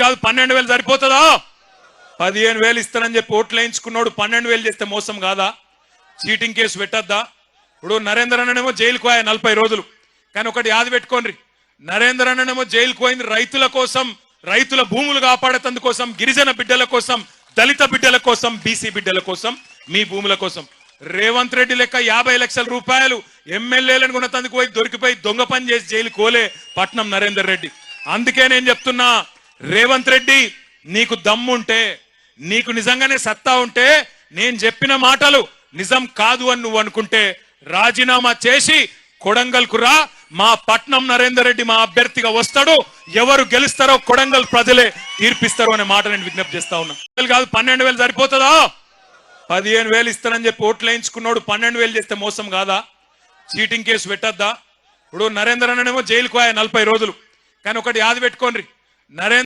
కాదు 12,000 సరిపోతుందా? 15,000 ఇస్తానని చెప్పి ఓట్లు వేయించుకున్నాడు 12,000 చేస్తే మోసం కాదా? చీటింగ్ కేసు పెట్టద్దా? ఇప్పుడు నరేంద్ర అన్ననేమో జైలుకు పోయా 40 రోజులు. కానీ ఒకటి యాద పెట్టుకోండి, నరేంద్ర అన్ననేమో జైలుకు పోయింది రైతుల కోసం, రైతుల భూములు కాపాడేందుకోసం, గిరిజన బిడ్డల కోసం, దళిత బిడ్డల కోసం, బీసీ బిడ్డల కోసం, మీ భూముల కోసం. రేవంత్ రెడ్డి లెక్క 50 లక్షల రూపాయలు ఎమ్మెల్యేలను కొన్నతందుకు పోయి దొరికిపోయి దొంగ పని చేసి జైలుకు పోలే పట్నం నరేందర్ రెడ్డి. అందుకే నేను చెప్తున్నా, రేవంత్ రెడ్డి నీకు దమ్ముంటే, నీకు నిజంగానే సత్తా ఉంటే, నేను చెప్పిన మాటలు నిజం కాదు అని నువ్వు అనుకుంటే రాజీనామా చేసి కొడంగల్కు రా. మా పట్నం నరేందర్ రెడ్డి మా అభ్యర్థిగా వస్తాడు. ఎవరు గెలుస్తారో కొడంగల్ ప్రజలే తీర్పిస్తారు అనే మాట నేను విజ్ఞప్తి చేస్తా ఉన్నా. కాదు 12,000 సరిపోతుందా? 15,000 ఇస్తానని చెప్పి ఓట్లు వేయించుకున్నాడు 12,000 చేస్తే మోసం కాదా? చీటింగ్ కేసు పెట్టద్దా? ఇప్పుడు నరేంద్ర అన్ననేమో జైలుకు పోయా 40 రోజులు. కానీ ఒకటి యాద పెట్టుకోండి, నరేంద్ర